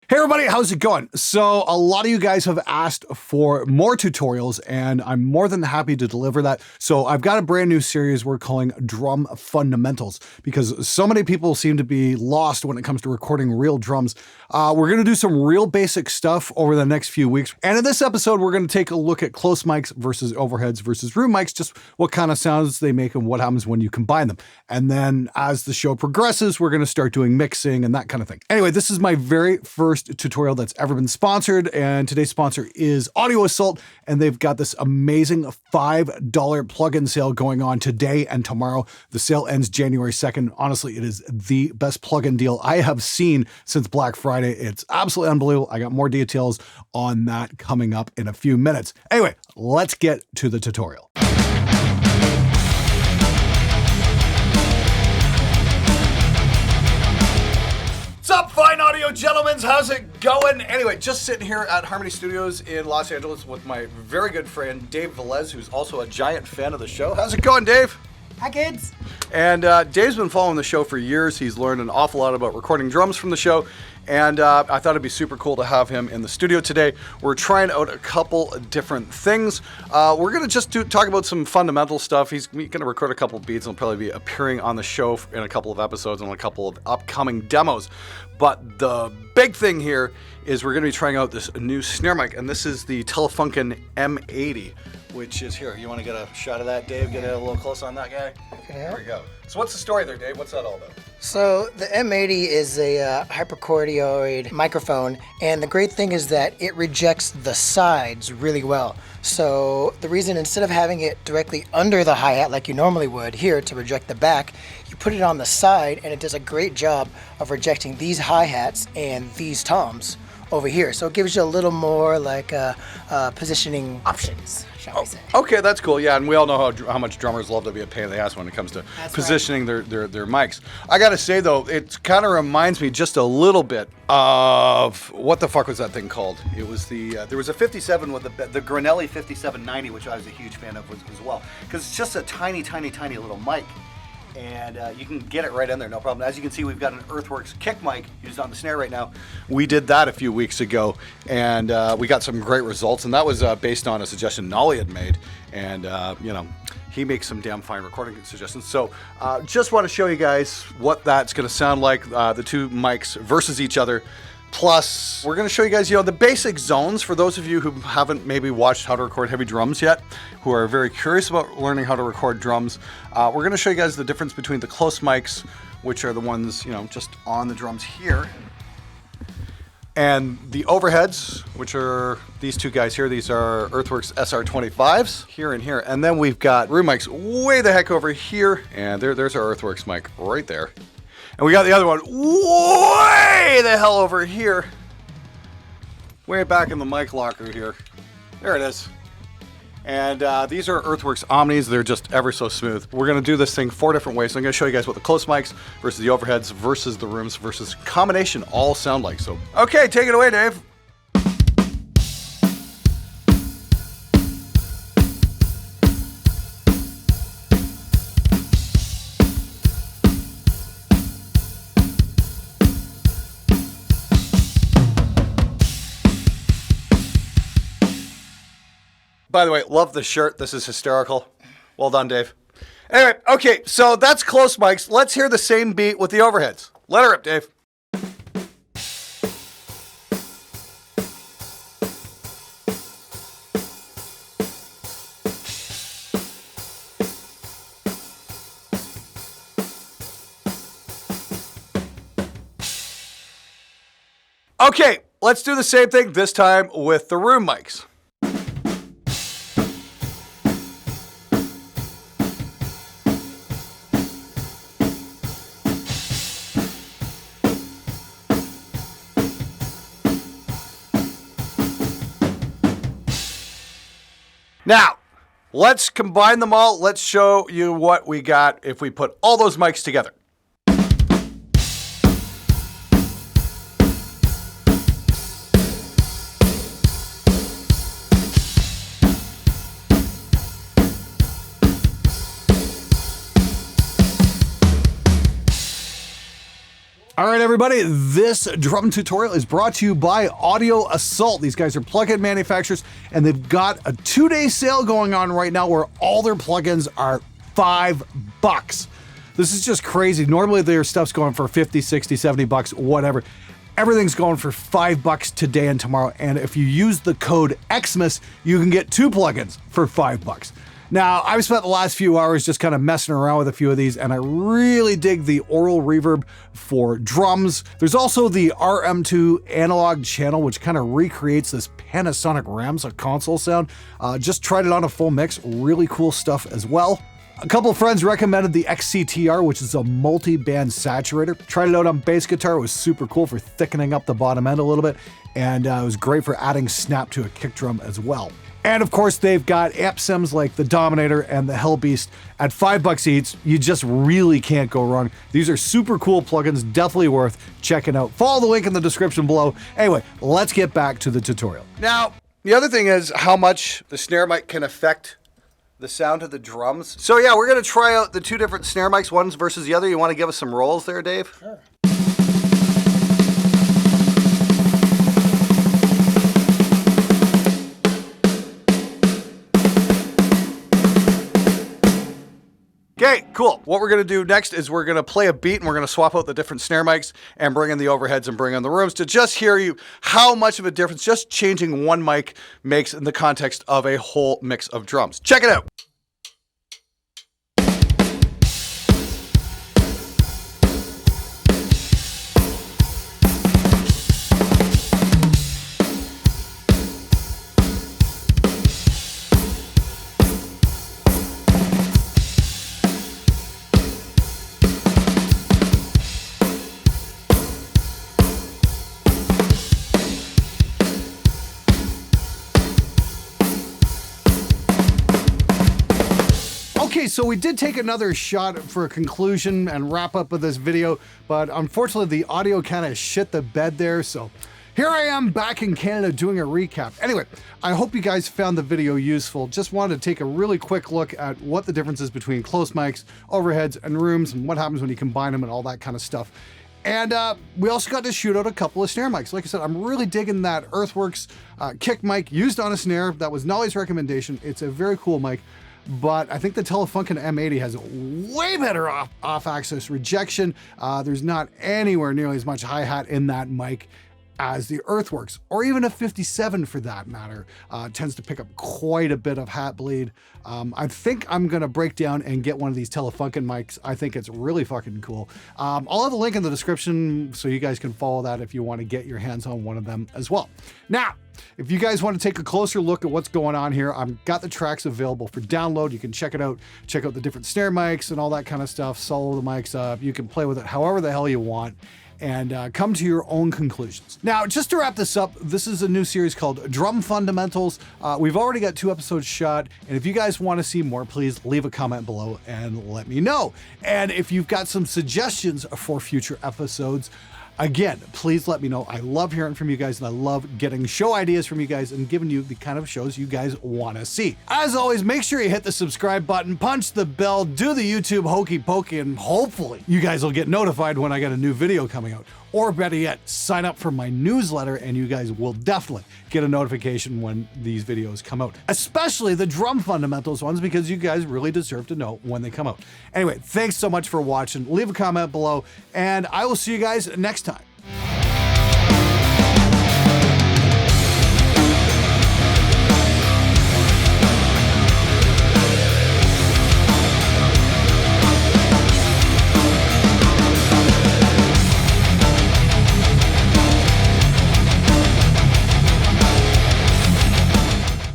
Hey everybody, how's it going? So a lot of you guys have asked for more tutorials and I'm more than happy to deliver that. So I've got a brand new series we're calling Drum Fundamentals because so many people seem to be lost when it comes to recording real drums. We're gonna do some real basic stuff over the next few weeks. And in this episode, we're gonna take a look at close mics versus overheads versus room mics, just what kind of sounds they make and what happens when you combine them. And then as the show progresses, we're gonna start doing mixing and that kind of thing. Anyway, this is my very first tutorial that's ever been sponsored, and today's sponsor is Audio Assault, and they've got this amazing $5 plugin sale going on today and tomorrow. The sale ends January 2nd. Honestly, it is the best plugin deal I have seen since Black Friday. It's absolutely unbelievable. I got more details on that coming up in a few minutes. Anyway, let's get to the tutorial. What's up, fine audio gentlemen? How's it going? Anyway, just sitting here at Harmony Studios in Los Angeles with my very good friend, Dave Velez, who's also a giant fan of the show. How's it going, Dave? Hi, kids. And Dave's been following the show for years. He's learned an awful lot about recording drums from the show. And I thought it'd be super cool to have him in the studio today. We're trying out a couple different things. We're going to just talk about some fundamental stuff. He's going to record a couple of beats and will probably be appearing on the show in a couple of episodes and a couple of upcoming demos. But the big thing here is we're going to be trying out this new snare mic, and this is the Telefunken M80, which is here. You want to get a shot of that, Dave? Get a little close on that guy? Okay. There we go. So what's the story there, Dave? What's that all about? So the M80 is a hypercordioid microphone, and the great thing is that it rejects the sides really well. So the reason, instead of having it directly under the hi-hat like you normally would here to reject the back, you put it on the side, and it does a great job of rejecting these hi-hats and these toms over here. So it gives you a little more like positioning options, shall we say. Okay, that's cool. Yeah, and we all know how much drummers love to be a pain in the ass when it comes to positioning their mics. I gotta say though, it kind of reminds me just a little bit of what the fuck was that thing called? It was the there was a 57 with the Granelli 5790, which I was a huge fan of as well, because it's just a tiny little mic. And you can get it right in there, no problem. As you can see, we've got an Earthworks kick mic used on the snare right now. We did that a few weeks ago, and we got some great results. And that was based on a suggestion Nolly had made. And, you know, he makes some damn fine recording suggestions. So just want to show you guys what that's going to sound like, the two mics versus each other. Plus, we're going to show you guys, the basic zones for those of you who haven't maybe watched how to record heavy drums yet, who are very curious about learning how to record drums. We're going to show you guys the difference between the close mics, which are the ones, just on the drums here, and the overheads, which are these two guys here. These are Earthworks SR25s here and here. And then we've got room mics way the heck over here. And there's our Earthworks mic right there. And we got the other one way the hell over here. Way back in the mic locker here. There it is. And these are Earthworks Omnis. They're just ever so smooth. We're going to do this thing 4 different ways. So I'm going to show you guys what the close mics versus the overheads versus the rooms versus combination all sound like. So, okay, take it away, Dave. By the way, love the shirt. This is hysterical. Well done, Dave. Anyway, okay, so that's close mics. Let's hear the same beat with the overheads. Let her rip, Dave. Okay, let's do the same thing this time with the room mics. Now, let's combine them all. Let's show you what we got if we put all those mics together. All right, everybody, this drum tutorial is brought to you by Audio Assault. These guys are plugin manufacturers, and they've got a 2-day sale going on right now where all their plugins are $5. This is just crazy. Normally their stuff's going for 50, 60, 70 bucks, whatever. Everything's going for $5 today and tomorrow. And if you use the code XMAS, you can get 2 plugins for $5. Now, I've spent the last few hours just kind of messing around with a few of these, and I really dig the aural reverb for drums. There's also the RM2 analog channel, which kind of recreates this Panasonic Ramsa console sound. Just tried it on a full mix. Really cool stuff as well. A couple of friends recommended the XCTR, which is a multi-band saturator. Tried it out on bass guitar. It was super cool for thickening up the bottom end a little bit, and it was great for adding snap to a kick drum as well. And of course, they've got amp sims like the Dominator and the Hellbeast at $5 each. You just really can't go wrong. These are super cool plugins, definitely worth checking out. Follow the link in the description below. Anyway, let's get back to the tutorial. Now, the other thing is how much the snare mic can affect the sound of the drums. So yeah, we're gonna try out the 2 different snare mics, one's versus the other. You wanna give us some rolls there, Dave? Sure. Okay, cool. What we're gonna do next is we're gonna play a beat and we're gonna swap out the different snare mics and bring in the overheads and bring in the rooms to just hear you how much of a difference just changing one mic makes in the context of a whole mix of drums. Check it out. Okay, so we did take another shot for a conclusion and wrap up of this video, but unfortunately the audio kind of shit the bed there, so here I am back in Canada doing a recap. Anyway, I hope you guys found the video useful. Just wanted to take a really quick look at what the difference is between close mics, overheads, and rooms, and what happens when you combine them and all that kind of stuff. And we also got to shoot out a couple of snare mics. Like I said, I'm really digging that Earthworks kick mic used on a snare. That was Nolly's recommendation. It's a very cool mic. But I think the Telefunken M80 has way better off-axis rejection. There's not anywhere nearly as much hi-hat in that mic as the Earthworks, or even a 57 for that matter. Tends to pick up quite a bit of hat bleed. I think I'm gonna break down and get one of these Telefunken mics. I think it's really fucking cool. I'll have a link in the description so you guys can follow that if you want to get your hands on one of them as well. Now, if you guys want to take a closer look at what's going on here, I've got the tracks available for download. You can check it out, check out the different snare mics and all that kind of stuff, solo the mics up. You can play with it however the hell you want and come to your own conclusions. Now, just to wrap this up, this is a new series called Drum Fundamentals. We've already got 2 episodes shot, and if you guys want to see more, please leave a comment below and let me know. And if you've got some suggestions for future episodes, again, please let me know. I love hearing from you guys, and I love getting show ideas from you guys and giving you the kind of shows you guys want to see. As always, make sure you hit the subscribe button, punch the bell, do the YouTube hokey pokey, and hopefully you guys will get notified when I got a new video coming out. Or better yet, sign up for my newsletter and you guys will definitely get a notification when these videos come out. Especially the Drum Fundamentals ones, because you guys really deserve to know when they come out. Anyway, thanks so much for watching. Leave a comment below and I will see you guys next time.